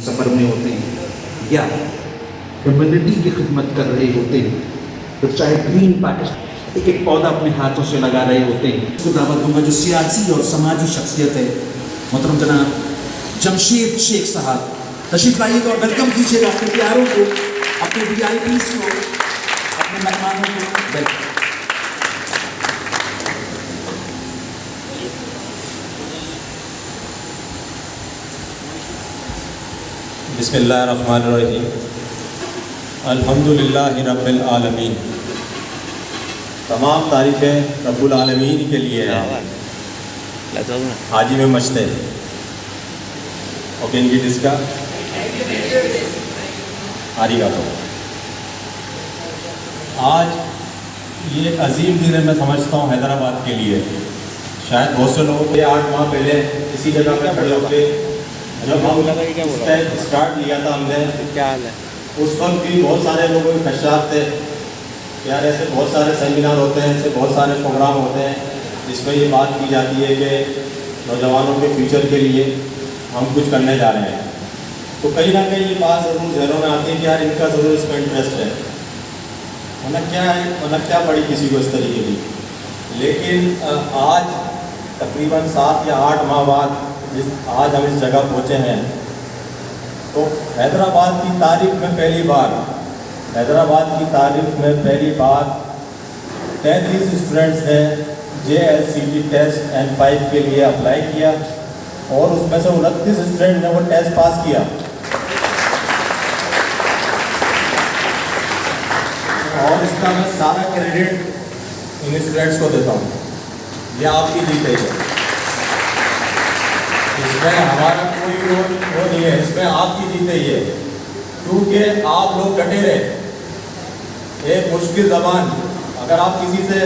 सफ़र में होते हैं या ह्यूमैनिटी की खिदमत कर रहे होते हैं, तो चाहे ग्रीन पाकिस्तान एक एक पौधा अपने हाथों से लगा रहे होते हैं। उसको दावत दूंगा जो सियासी और समाजी शख्सियत है, मोहतरम जनाब जमशेद शेख साहब तशरीफ लाइएगा और वेलकम कीजिएगा अपने प्यारों को, अपने VIPs को, अपने मेहमानों को। बिस्मिल्लाहिर्रहमानिर्रहीम। अल्हम्दुलिल्लाहि रब्बिल आलमीन। तमाम तारीफ़ें रब्बुल आलमीन के लिए हैं। हाजी में मचते ओके इनकी डिस्का आरिगातो। आज ये अजीम दिन है, मैं समझता हूँ हैदराबाद के लिए। शायद बहुत से लोगों को 8 माह पहले इसी जगह पे खड़े होकर जब हम स्टार्ट लिया था हमने, क्या हाल है, उस वक्त भी बहुत सारे लोगों के खदशात थे यार, ऐसे बहुत सारे सेमिनार होते हैं, ऐसे बहुत सारे प्रोग्राम होते हैं जिसमें ये बात की जाती है कि नौजवानों के फ्यूचर के लिए हम कुछ करने जा रहे हैं। तो कहीं ना कहीं ये बात ज़रूर जहरों में आती है कि यार इनका ज़रूर इसमें इंटरेस्ट है, वरना क्या पड़ी किसी को इस तरीके की। लेकिन आज तकरीबन 7 या 8 माह बाद आज हम इस जगह पहुँचे हैं, तो हैदराबाद की तारीख में पहली बार 33 स्टूडेंट्स ने JLCT टेस्ट N5 के लिए अप्लाई किया और उसमें से 29 स्टूडेंट ने वो टेस्ट पास किया। और इसका मैं सारा क्रेडिट इन स्टूडेंट्स को देता हूँ। ये आपकी जीत है, इसमें हमारा कोई रोल वो नहीं है, इसमें आपकी जीत है ये, क्योंकि आप लोग डटे रहे। एक मुश्किल ज़बान, अगर आप किसी से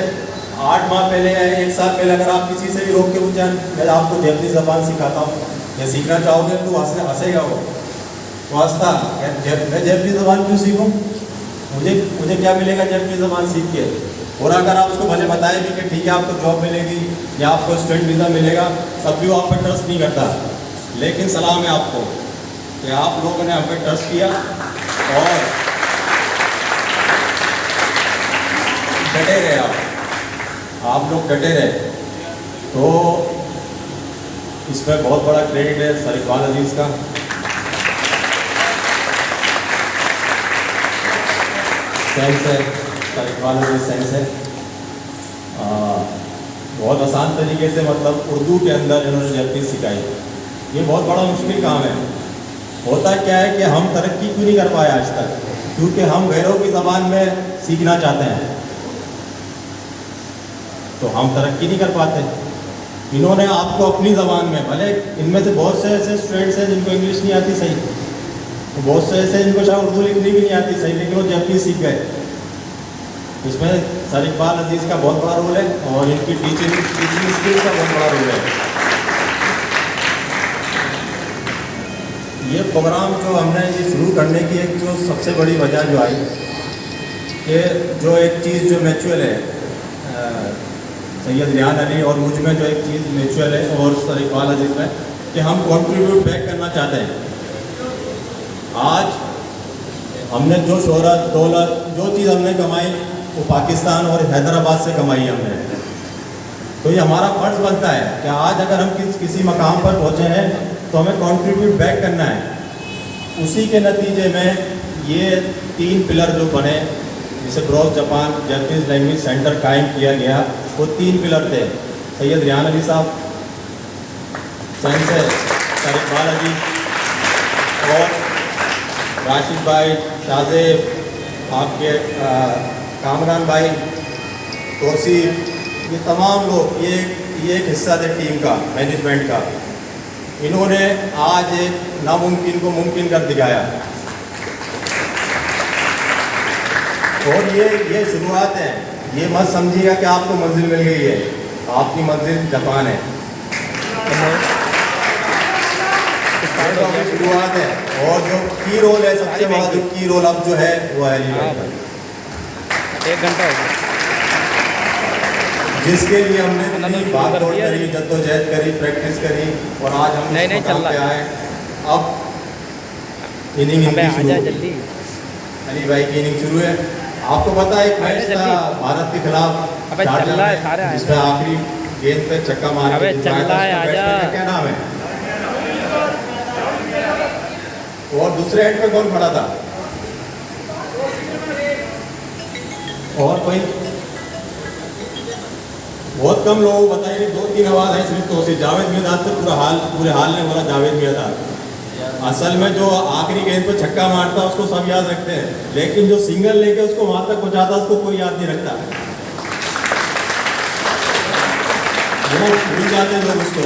8 माह पहले या 1 साल पहले अगर आप किसी से भी रोक के पूछें मैं आपको जैपनीज़ ज़बान सिखाता हूँ या सीखना चाहोगे, तो हंसेगा वो, तो हंसता मैं जैपनीज़ ज़बान क्यों सीखूँ, मुझे क्या मिलेगा जैपनीज़ ज़बान सीख के। और अगर आप उसको भले बताएं भी कि ठीक है आपको जॉब मिलेगी या आपको स्टूडेंट वीज़ा मिलेगा, तब भी वो आप पर ट्रस्ट नहीं करता। लेकिन सलाम है आपको कि आप लोगों ने हम पर ट्रस्ट किया और डटे रहे। आप लोग डटे रहे, तो इसमें बहुत बड़ा क्रेडिट है सर इकबाल अजीज़ का। सेंस है सर इकबाल अजीज़, सेंस है। बहुत आसान तरीके से मतलब उर्दू के अंदर इन्होंने जैपनीज़ सिखाई। ये बहुत बड़ा मुश्किल काम है। होता क्या है कि हम तरक्की क्यों नहीं कर पाए आज तक, क्योंकि हम गैरों की ज़बान में सीखना चाहते हैं तो हम तरक्की नहीं कर पाते। इन्होंने आपको अपनी ज़बान में, भले इनमें से बहुत से ऐसे स्टूडेंट्स हैं जिनको इंग्लिश नहीं आती सही, तो बहुत से ऐसे जिनको शायद उर्दू लिखनी भी नहीं आती सही, लेकिन वो जैपनीज़ सीख गए। इसमें सर इकबाल अजीज़ का बहुत बड़ा रोल है और इनकी टीचिंग स्किल्स का बहुत बड़ा रोल है। ये प्रोग्राम जो हमने ये शुरू करने की एक जो सबसे बड़ी वजह जो आई कि जो एक चीज़ जो म्यूचुअल है सैयद रियान अली और मुझ में, जो एक चीज़ म्यूचुअल है और सर इकबाल अजीज़ में, कि हम कंट्रीब्यूट बैक करना चाहते हैं। आज हमने जो शोहरत दौलत जो चीज़ हमने कमाई वो पाकिस्तान और हैदराबाद से कमाई हमने, तो ये हमारा फ़र्ज़ बनता है कि आज अगर हम किसी मकाम पर पहुँचे हैं तो हमें कंट्रीब्यूट बैक करना है। उसी के नतीजे में ये 3 पिलर जो बने, जिसे Bros Japan Japanese language centre कायम किया गया, वो 3 पिलर थे। सैयद रियान अली साहब, सेंसर सर इकबाल अजीज़ और राशिद भाई, शाहजेब, आपके कामरान भाई, तौसीफ, ये तमाम लोग ये एक हिस्सा थे टीम का, मैनेजमेंट का। इन्होंने आज एक नामुमकिन को मुमकिन कर दिखाया और ये शुरुआत है। ये मत समझिएगा कि आपको मंजिल मिल गई है, आपकी मंजिल जापान है, शुरुआत है। और जो की रोल है, सबसे बड़ा जो की रोल अब जो है वो है 1 घंटा हो गया, जिसके लिए हमने भाग दौड़ करी, जद्दोजहद करी, प्रैक्टिस करी और आज हम नहीं चल रहा आए। अब इनिंग अबे इनकी शुरू आजा हो गई। जल्दी। अली भाई की इनिंग शुरू है। आपको पता है एक मैच था जल्दी। भारत के खिलाफ अबे शारजाह चल रहा है, में, सारे आए। जिसमें आखिरी गेंद पे छक्का मार अबे के जितवाया चल था, रहा है, उसका आजा। बैट्समैन का क्या नाम है? और दूसरे एंड पे कौन खड़ा था? और कोई? बहुत कम लोगों को बताइए, 2-3 आवाज है सिर्फ तो जावेद मिर्जाद से पूरे हाल ने बोला जावेद मिर्जाद। असल में जो आखिरी गेंद पे छक्का मारता उसको सब याद रखते हैं, लेकिन जो सिंगल लेके उसको वहां तक पहुंचाता उसको कोई याद नहीं रखता, वो भूल जाते हैं लोग उसको।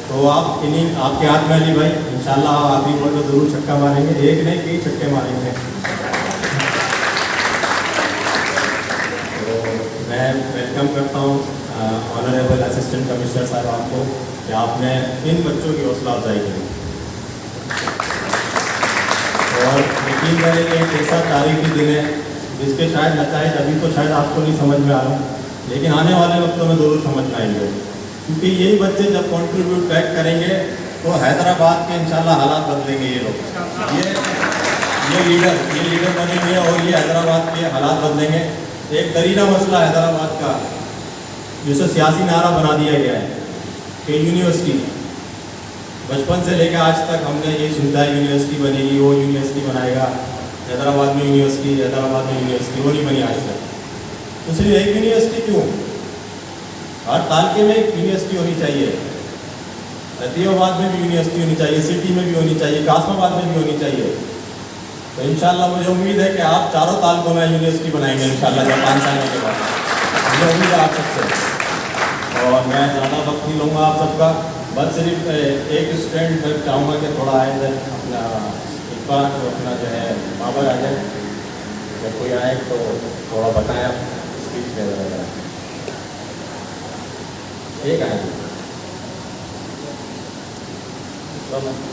तो आप इनिंग आपके हाथ में अली भाई, इंशाल्लाह आप आखिरी बॉल में जरूर छक्का मारेंगे, एक नहीं कई छक्के मारेंगे। तो मैं वेलकम करता हूँ ऑनरेबल असिस्टेंट कमिश्नर साहब आपको कि आपने इन बच्चों की हौसला अफजाई करी। और यकीन करें कि एक ऐसा तारीखी दिन है जिसके शायद नताइज अभी तो शायद आपको नहीं समझ में आ रहा, लेकिन आने वाले वक्तों में जरूर समझ में आएंगे, क्योंकि यही बच्चे जब कंट्रीब्यूट बैक करेंगे तो हैदराबाद के इंशाल्लाह हालात बदलेंगे। ये लोग ये लीडर बनेंगे और ये हैदराबाद के हालात बदलेंगे। एक दरीना मसला हैदराबाद का जिसे सियासी नारा बना दिया गया है कि यूनिवर्सिटी, बचपन से लेकर आज तक हमने ये सुनता है यूनिवर्सिटी बनेगी, वो यूनिवर्सिटी बनाएगा, हैदराबाद में यूनिवर्सिटी, हैदराबाद में यूनिवर्सिटी, वो नहीं बनी आज तक। तो सिर्फ एक यूनिवर्सिटी क्यों? हर तालके में एक यूनिवर्सिटी होनी चाहिए, रतियाबाद में भी यूनिवर्सिटी होनी चाहिए, सिटी में भी होनी चाहिए, कासमाबाद में भी होनी चाहिए। तो इंशाल्लाह मुझे उम्मीद है कि आप चारों तालकों में यूनिवर्सिटी बनाएंगे इंशाल्लाह जब 5 साल के बाद, मुझे उम्मीद है आप सबसे। और मैं ज़्यादा वक्त नहीं लूँगा आप सबका, बस सिर्फ एक स्टूडेंट मैं चाहूँगा कि थोड़ा आए इधर अपना एक बार तो अपना जो है बाबर आ जाए, जब कोई आए तो थोड़ा बताएं आप स्पीच दे रहे हैं। एक आए इस्लामाबाद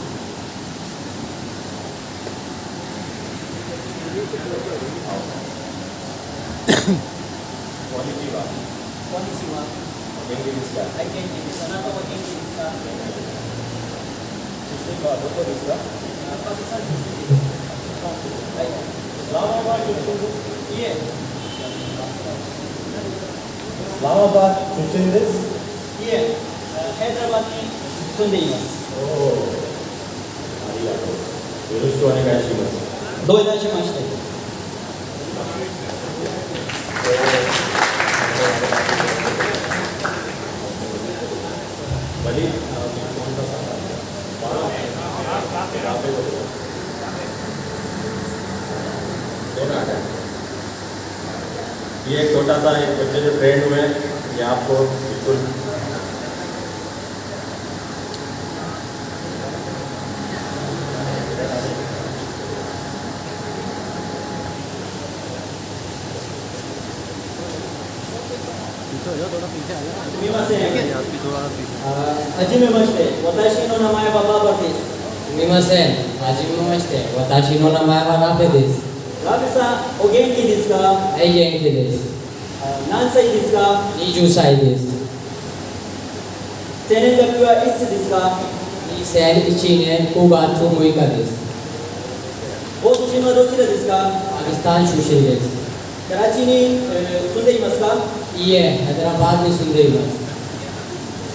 हैदराबाद की सुंदरी में 2000 मार्च तक ये एक छोटा सा एक बच्चे जो ट्रेंड हुए हैं, ये आपको बिल्कुल Hajime watashi no namae wa Baba desu. すみません、はじめまして。私の名前はラペです。ラベさん、お元気ですか？はい、元気です。何歳ですか？ 20歳です。生年月日はいつですか？ 2001年9月6日です。ご出身はどちらですか？パキスタン出身です。カラチに、住んでいますか？いいえ、ハイデラバードに住んでいます。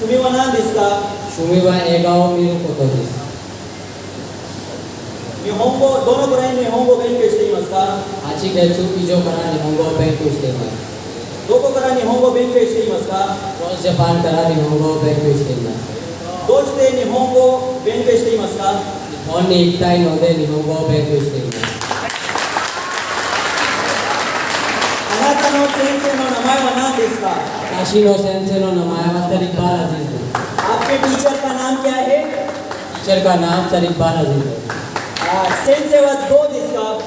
趣味は何ですか？趣味は映画を見ることです。日本語、どのくらい日本語を勉強していますか？ 8月以上から日本語を勉強しています。どこから日本語を勉強していますか？ロスジャパンから日本語を勉強しています。どうして日本語を勉強していますか？日本に行きたいので日本語を勉強しています。あなたの先生の名前は何ですか？私の先生の名前はサリッバーラジーです。 आपके टीचर का नाम क्या है? टीचर का नाम सरिक बालाजी है। 先生はどうですか？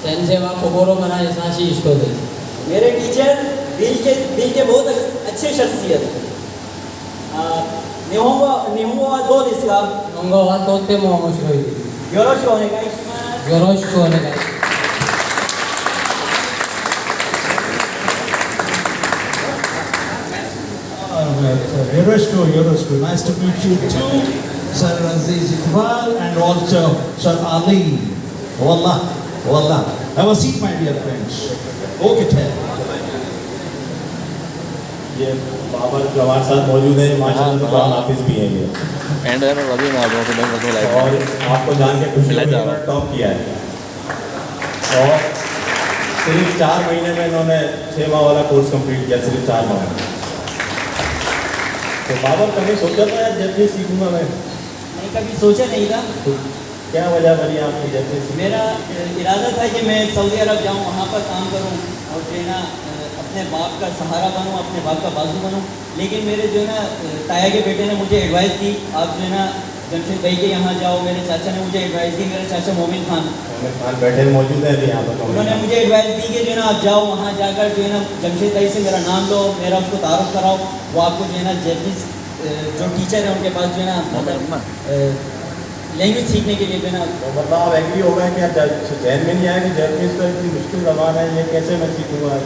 先生は心から優しい人です。 मेरे टीचर दिल के बहुत अच्छे शख्सियत। 日本語はどうですか？ 日本語はとっても面白いです。 よろしくお願いします。 よろしくお願いします。 よろしく、nice to meet you too. Sir Aziz Iqbal, and also Sir Ali. Wallah, wallah. Have a seat, my dear friends. Okay, tell. ये बाबर जो हमारे साथ मौजूद है माशाल्लाह कुरान हाफिज भी हैं ये एंड है ना रवि ना दो तो बैंक को लाइव और आपको जान के खुशी ले होगी जाओ। इन्होंने टॉप किया है और सिर्फ 4 महीने में इन्होंने 6 माह वाला कोर्स कंप्लीट किया, सिर्फ 4 माह में। तो बाबर कभी सोचा था यार जब भी सीखूंगा मैं, नहीं कभी सोचा नहीं था। तो क्या वजह बनी आपकी जब से मेरा इरादा था कि मैं सऊदी अरब जाऊँ, वहाँ पर काम करूँ और जो है ना अपने बाप का सहारा बनूँ, अपने बाप का बाजू बनूँ। लेकिन मेरे जो है ना ताया के बेटे ने मुझे एडवाइस दी, आप जो है ना जमशेद भाई के यहाँ जाओ। मेरे चाचा ने मुझे एडवाइस दी, मेरे चाचा मोमिन खान, बैठे मौजूद है अभी यहाँ पर। उन्होंने मुझे एडवाइस दी कि जो है ना आप जाओ वहाँ जाकर जो है ना जमशेद भाई से मेरा नाम लो, मेरा उसको तारुफ कराओ। वो आपको जो है ना जैपनीज जो टीचर है उनके पास जो है ना मतलब लैंग्वेज सीखने के लिए जो है ना। तो मतलब आप एग्री हो गए कि यार जहन में नहीं आया कि जैपनीज तो इतनी मुश्किल ज़बान है, ये कैसे मैं सीखूंगा?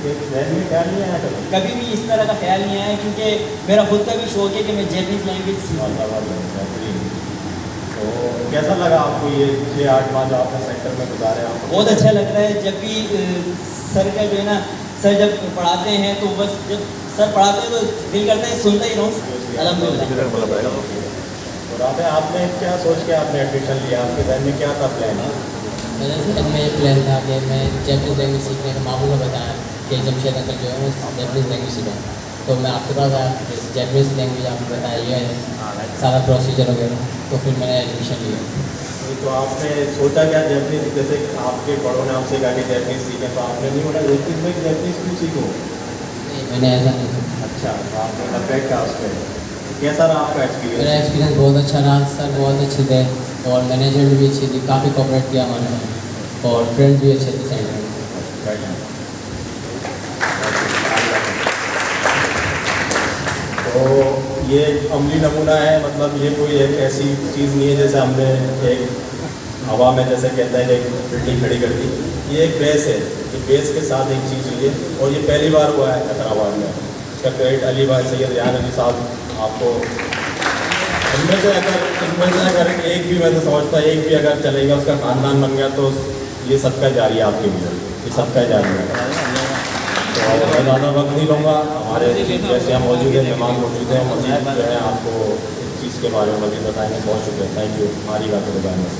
जहन में ख्याल नहीं आया कभी? कभी भी इस तरह का ख्याल नहीं आया, क्योंकि मेरा खुद का भी शौक है कि मैं जैपनीज लैंग्वेज सीखूँ। बेहतरीन। तो कैसा लगा आपको ये 6-8 माह जो आपने सेक्टर में गुजारे? आपको बहुत अच्छा लगता है जब भी सर का जो है ना सर जब पढ़ाते हैं तो बस जब सर पढ़ाते हैं तो दिल करता है सुनता ही रहूँ। अल्हम्दुलिल्लाह। और आपने क्या सोच के आपने एडमिशन लिया? आपके जहन में क्या था प्लान? मेरे मन में ये प्लान था कि मैं जैपनीज़ लैंग्वेज सीखने का मामू ने बताया कि जमशेद अंकल जो है वो जैपनीज़ लैंग्वेज सीखा। तो मैं आपके पास आया, जैपनीज़ लैंग्वेज आपने बताया ये है सारा प्रोसीजर वगैरह, तो फिर मैंने एडमिशन लिया। तो आपने सोचा क्या जैपनीज, जैसे आपके बड़ों ने आपसे कहा कि जैपनीज सीखें, तो आपने नहीं बोला जैपनीज क्यों सीखूँ? नहीं, मैंने ऐसा नहीं किया। अच्छा, तो आपने अफेक्ट था उस पर। कैसा रहा आपका मेरा एक्सपीरियंस? एक्सपीरियंस बहुत अच्छा रहा, सर बहुत अच्छे थे और मैनेजमेंट भी अच्छी थी, काफ़ी कोऑपरेट किया हमारे साथ और फ्रेंड्स भी अच्छे थे सेंटर में। तो ये अमली नमूना है, मतलब ये कोई एक ऐसी चीज़ नहीं है जैसे हमने एक हवा में जैसे कहते हैं एक बिल्डिंग खड़ी कर दी। ये एक बेस है, ये बेस के साथ एक चीज़ हुई है और ये पहली बार हुआ है हैदराबाद में। इसका क्रेडिट अली भाई सैयद रेहान अली साहब आपको। इनमें से अगर एक भी, मैं तो समझता एक भी अगर चलेगा उसका खानदान बन गया तो ये सबका जारी है आपके लिए, ये सबका जारी है। तो मैं ज़्यादा वक्त नहीं लूँगा, हमारे चीफ गेस्ट यहाँ मौजूद है, मेहमान मौजूद हैं, मज़ीद जो है आपको इस चीज़ के बारे में मज़ीद बताएंगे। बहुत शुक्रिया, थैंक यू। हमारी बात बताएंगे।